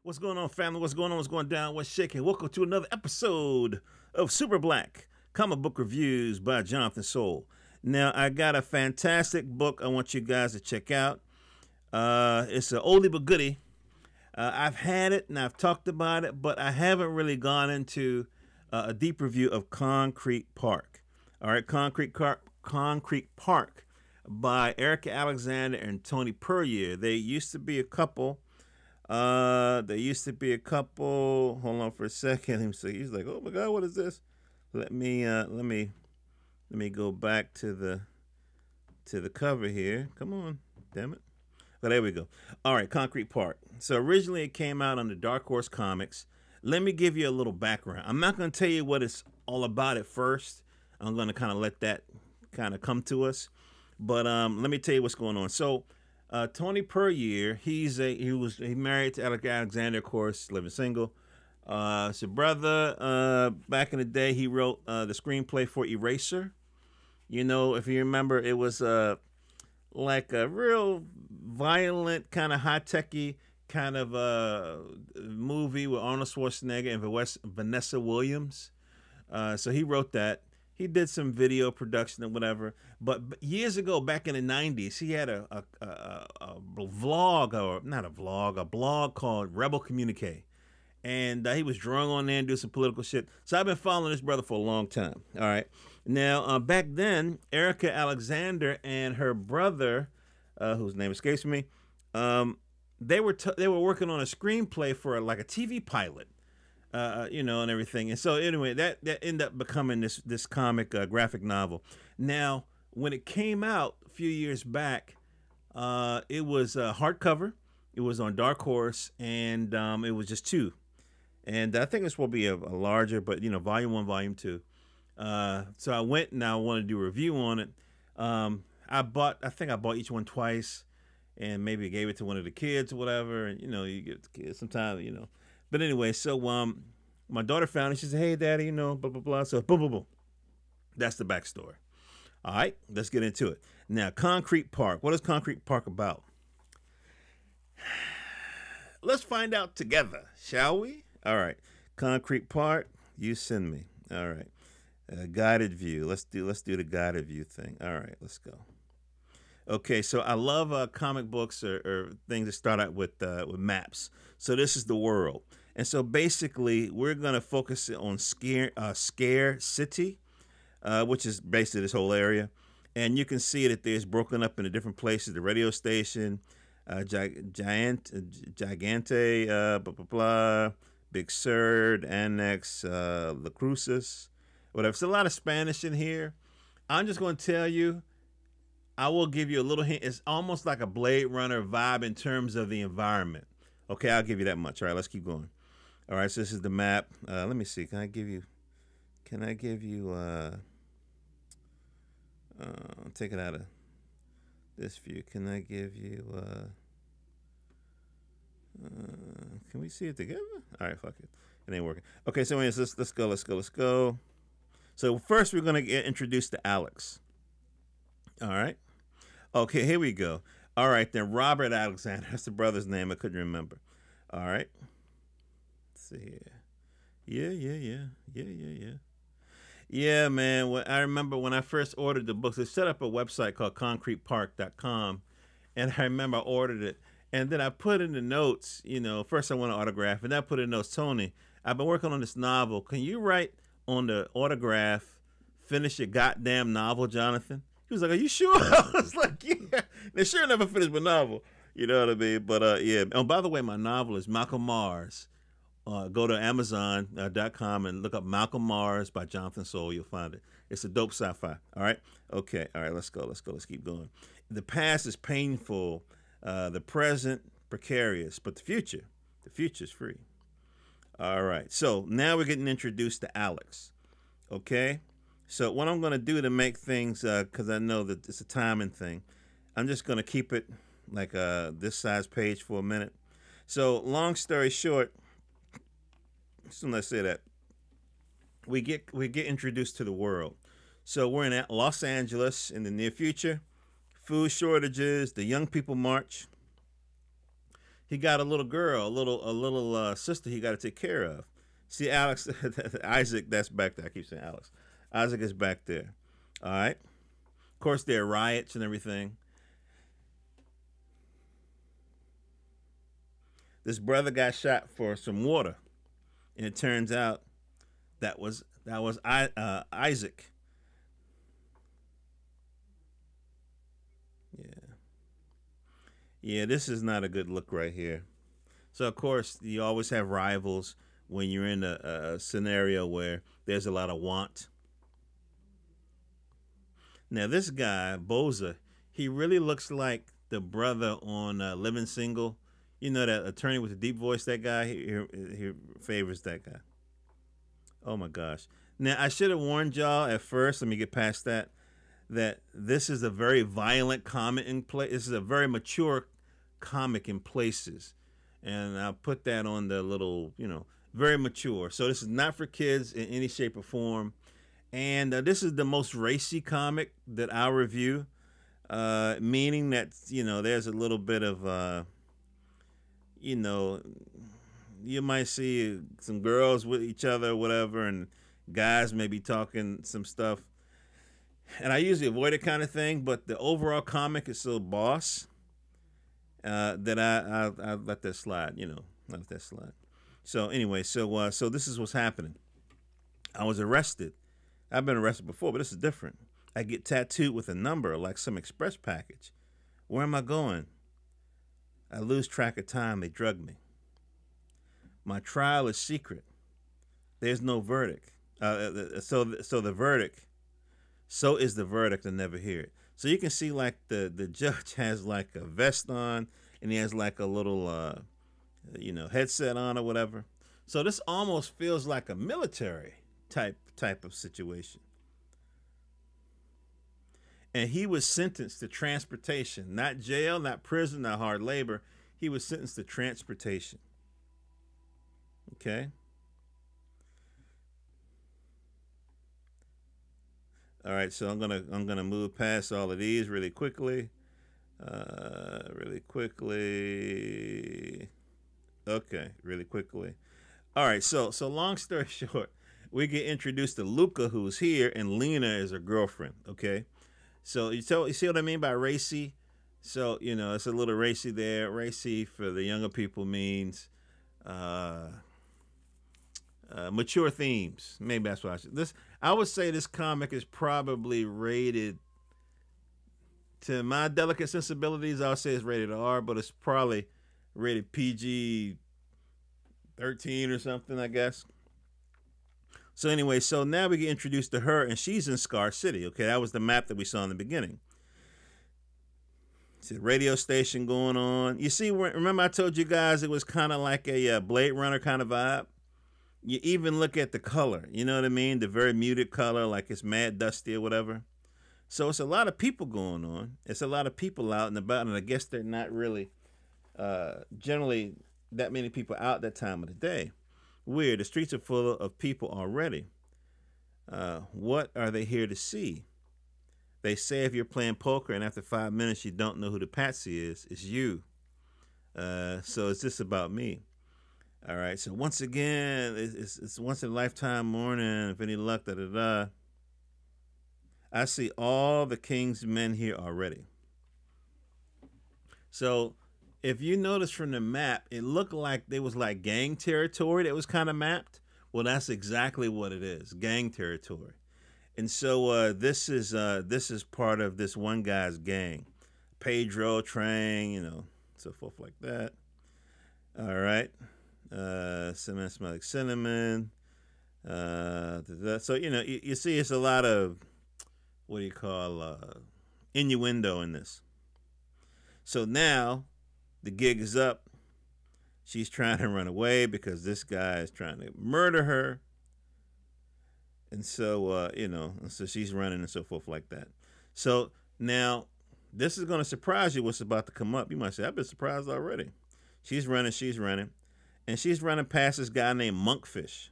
What's going on, family? What's going on? What's going down? What's shaking? Welcome to another episode of Super Black Comic Book Reviews by Jonathan Soul. Now, I got a fantastic book I want you guys to check out. It's an oldie but goodie. I've had it and I've talked about it, but I haven't really gone into a deep review of Concrete Park. All right, Concrete Park by Erika Alexander and Tony Puryear. They used to be a couple. Hold on for a second. He's like, oh my God, what is this? Let me go back to the cover here. Come on, damn it. But there we go. All right, Concrete Park. So originally it came out under Dark Horse Comics. Let me give you a little background. I'm not going to tell you what it's all about at first. I'm going to kind of let that kind of come to us. But let me tell you what's going on. So Tony Puryear, he married to Erika Alexander, of course, living single. His brother, back in the day, he wrote the screenplay for Eraser. You know, if you remember, it was like a real violent, kind of high-techy kind of movie with Arnold Schwarzenegger and Vanessa Williams. So he wrote that. He did some video production and whatever. But years ago, back in the 90s, he had a vlog, or not a vlog, a blog called Rebel Communique. And he was drunk on there and do some political shit. So I've been following this brother for a long time. All right. Now, back then, Erika Alexander and her brother, whose name escapes me, they were working on a screenplay for like a TV pilot, and everything. And so anyway, that ended up becoming this comic graphic novel. Now, when it came out a few years back, it was hardcover. It was on Dark Horse, and it was just two. And I think this will be a larger, but volume 1, volume 2. So I went and I wanted to do a review on it. I think I bought each one twice, and maybe gave it to one of the kids or whatever. And you give it to kids sometimes, But anyway, so my daughter found it. She said, "Hey, Daddy, blah blah blah." So boom, boom, boom. That's the backstory. All right, let's get into it. Now, Concrete Park. What is Concrete Park about? Let's find out together, shall we? All right, Concrete Park. You send me. All right, guided view. Let's do the guided view thing. All right, let's go. Okay, so I love comic books or things that start out with maps. So this is the world, and so basically we're gonna focus on Scare City, which is basically this whole area, and you can see that there's broken up into different places. The radio station, Gigante, blah blah blah. Big Sur, Annex, La Cruces, whatever. It's a lot of Spanish in here. I'm just going to tell you, I will give you a little hint. It's almost like a Blade Runner vibe in terms of the environment. Okay, I'll give you that much. All right, let's keep going. All right, so this is the map. Let me see. Can I give you, take it out of this view. Can I give you, can we see it together? All right, fuck it. It ain't working. Okay, so anyways, let's go. So first we're going to get introduced to Alex. All right. Okay, here we go. All right, then Robert Alexander. That's the brother's name. I couldn't remember. All right. Let's see here. Yeah. Yeah, man. I remember when I first ordered the books, they set up a website called concretepark.com, and I remember I ordered it. And then I put in the notes, first I want an autograph, and then I put in notes, Tony, I've been working on this novel. Can you write on the autograph, finish your goddamn novel, Jonathan? He was like, are you sure? I was like, yeah. They sure never finished my novel. You know what I mean? But, yeah. Oh, by the way, my novel is Malcolm Mars. Go to Amazon.com and look up Malcolm Mars by Jonathan Soul. You'll find it. It's a dope sci-fi. All right? Okay. All right, let's go. Let's keep going. The past is painful. The present, precarious, but the future's free. All right, so now we're getting introduced to Alex, okay? So what I'm going to do to make things, because I know that it's a timing thing, I'm just going to keep it like this size page for a minute. So long story short, so let's say that we get introduced to the world. So we're in Los Angeles in the near future. Food shortages, the young people march. he got a little girl, a little sister he got to take care of. See, Alex, Isaac, that's back there. I keep saying Alex. Isaac is back there. All right. Of course, there are riots and everything. This brother got shot for some water, and it turns out that was Isaac. Yeah, yeah. This is not a good look right here. So of course, you always have rivals when you're in a scenario where there's a lot of want. Now this guy Boza, he really looks like the brother on Living Single. You know that attorney with the deep voice. That guy, he favors that guy. Oh my gosh. Now I should have warned y'all at first. Let me get past that. That this is a very violent comic in place. This is a very mature comic in places, and I'll put that on the little, very mature. So this is not for kids in any shape or form. And this is the most racy comic that I'll review, meaning that there's a little bit of you know you might see some girls with each other or whatever, and guys may be talking some stuff. And I usually avoid it kind of thing, but the overall comic is so boss that I let that slide. Let that slide. So anyway, so this is what's happening. I was arrested. I've been arrested before, but this is different. I get tattooed with a number like some express package. Where am I going? I lose track of time. They drug me. My trial is secret. There's no verdict. So the verdict. So is the verdict. I never hear it. So you can see like the judge has like a vest on, and he has like a little headset on or whatever. So this almost feels like a military type of situation. And he was sentenced to transportation, not jail, not prison, not hard labor. He was sentenced to transportation. Okay. All right, so I'm gonna move past all of these really quickly. Really quickly. Okay, really quickly. All right, so long story short, we get introduced to Luca, who's here, and Lena is her girlfriend. Okay, so you see what I mean by racy? So it's a little racy there. Racy for the younger people means mature themes. Maybe that's what I should. I would say this comic is probably rated, to my delicate sensibilities, I would say it's rated R, but it's probably rated PG 13 or something, I guess. So anyway, so now we get introduced to her, and she's in Scar City. Okay, that was the map that we saw in the beginning. It's a radio station going on. You see, remember I told you guys it was kind of like a Blade Runner kind of vibe? You even look at the color, you know what I mean? The very muted color, like it's mad dusty or whatever. So it's a lot of people going on. It's a lot of people out and about, and I guess they're not really generally that many people out that time of the day. Weird. The streets are full of people already. What are they here to see? They say if you're playing poker and after 5 minutes you don't know who the patsy is, it's you. So it's just about me. All right. So once again, it's once in a lifetime morning. If any luck, da da da. I see all the king's men here already. So if you notice from the map, it looked like there was like gang territory that was kind of mapped. Well, that's exactly what it is, gang territory. And so this is part of this one guy's gang, Pedro, Trang, so forth like that. All right, cinnamon smells like cinnamon. So you see, it's a lot of what do you call innuendo in this. So now the gig is up. She's trying to run away because this guy is trying to murder her. And so, so she's running and so forth like that. So now this is going to surprise you what's about to come up. You might say, I've been surprised already. She's running. And she's running past this guy named Monkfish.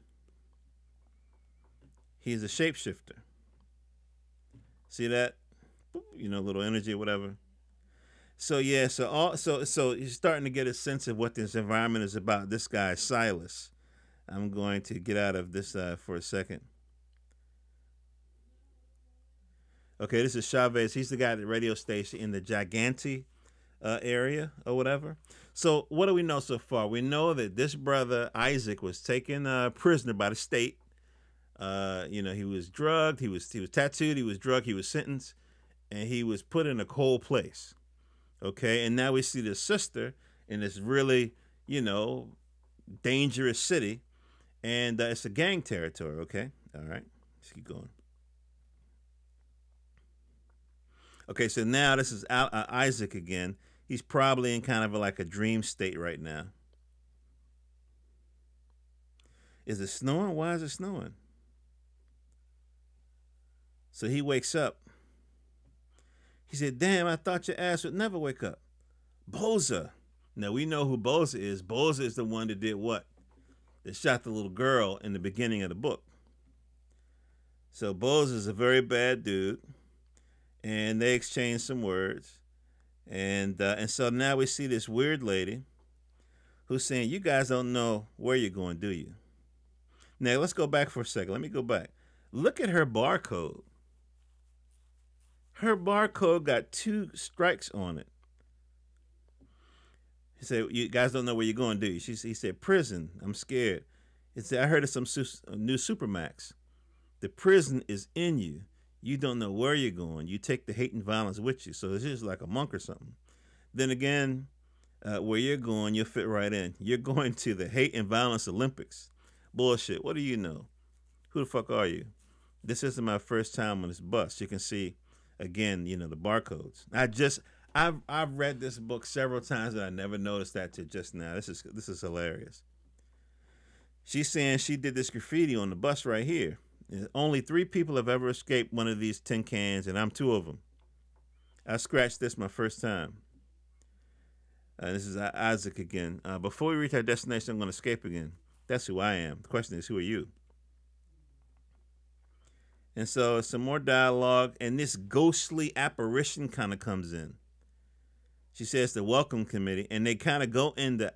He's a shapeshifter. See that? Little energy or whatever. So yeah, so you're starting to get a sense of what this environment is about. This guy Silas. I'm going to get out of this for a second. Okay, this is Chavez. He's the guy at the radio station in the Gigante area or whatever. So what do we know so far? We know that this brother Isaac was taken prisoner by the state. He was drugged. He was tattooed. He was drugged. He was sentenced, and he was put in a cold place. Okay, and now we see the sister in this really, dangerous city, and it's a gang territory. Okay, all right, let's keep going. Okay, so now this is Isaac again. He's probably in kind of like a dream state right now. Is it snowing? Why is it snowing? So he wakes up. He said, "Damn, I thought your ass would never wake up." Boza. Now we know who Boza is. Boza is the one that did what? That shot the little girl in the beginning of the book. So Boza is a very bad dude, and they exchange some words, and so now we see this weird lady who's saying, "You guys don't know where you're going, do you?" Now let's go back for a second. Let me go back. Look at her barcode. Her barcode got 2 strikes on it. He said, "You guys don't know where you're going, do you?" He said, "Prison. I'm scared." He said, "I heard of some new Supermax. The prison is in you. You don't know where you're going. You take the hate and violence with you." So it's just like a monk or something. Then again, where you're going, you'll fit right in. You're going to the hate and violence Olympics. Bullshit. What do you know? Who the fuck are you? This isn't my first time on this bus. You can see, again, the barcodes. I've read this book several times and I never noticed that till just now. This is hilarious. She's saying she did this graffiti on the bus right here. Only 3 people have ever escaped one of these tin cans, and I'm 2 of them. I scratched this my first time. This is Isaac again. Before we reach our destination, I'm going to escape again. That's who I am. The question is, who are you? And so some more dialogue, and this ghostly apparition kind of comes in. She says the welcome committee, and they kind of go into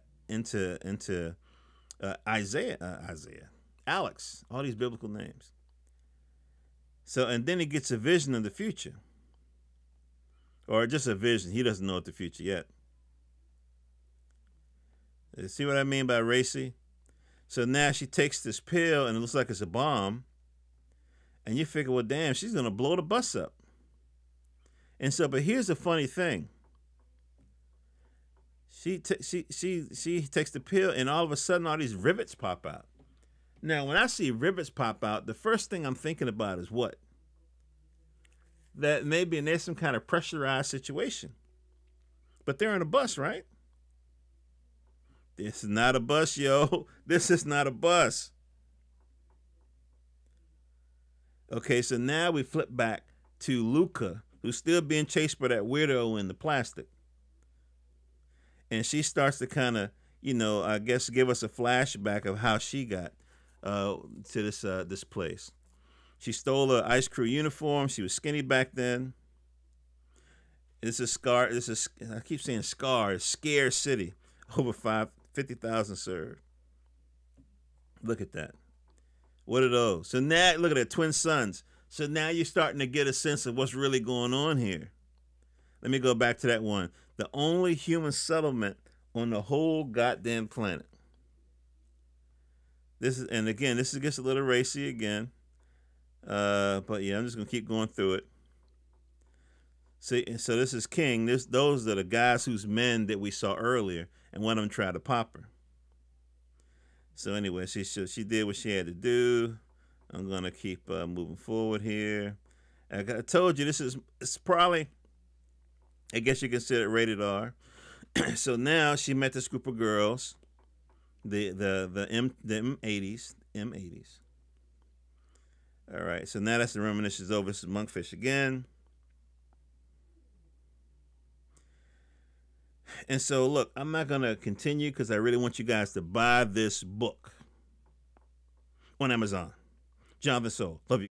Isaiah, Alex, all these biblical names. So, and then he gets a vision of the future, or just a vision. He doesn't know what the future yet. You see what I mean by racy? So now she takes this pill, and it looks like it's a bomb. And you figure, well, damn, she's gonna blow the bus up. And so, but here's the funny thing. She takes the pill, and all of a sudden, all these rivets pop out. Now, when I see rivets pop out, the first thing I'm thinking about is what? That maybe there's some kind of pressurized situation. But they're in a bus, right? This is not a bus, yo. This is not a bus. Okay, so now we flip back to Luca, who's still being chased by that weirdo in the plastic. And she starts to kind of, I guess give us a flashback of how she got to this place. She stole an ice crew uniform. She was skinny back then. This is Scar. I keep saying Scar. Scare City. Over 50,000 served. Look at that. What are those? So now look at the twin sons. So now you're starting to get a sense of what's really going on here. Let me go back to that one. The only human settlement on the whole goddamn planet. This gets a little racy again. But yeah, I'm just gonna keep going through it. See, so this is King. Those are the guys whose men that we saw earlier, and one of them tried to pop her. So anyway, she did what she had to do. I'm gonna keep moving forward here. I told you it's probably, I guess you consider it rated R. So now she met this group of girls, the M80s. All right, so now that's the reminiscence over. This is Monkfish again. And so, look, I'm not going to continue because I really want you guys to buy this book on Amazon. Jonathan Soul. Love you.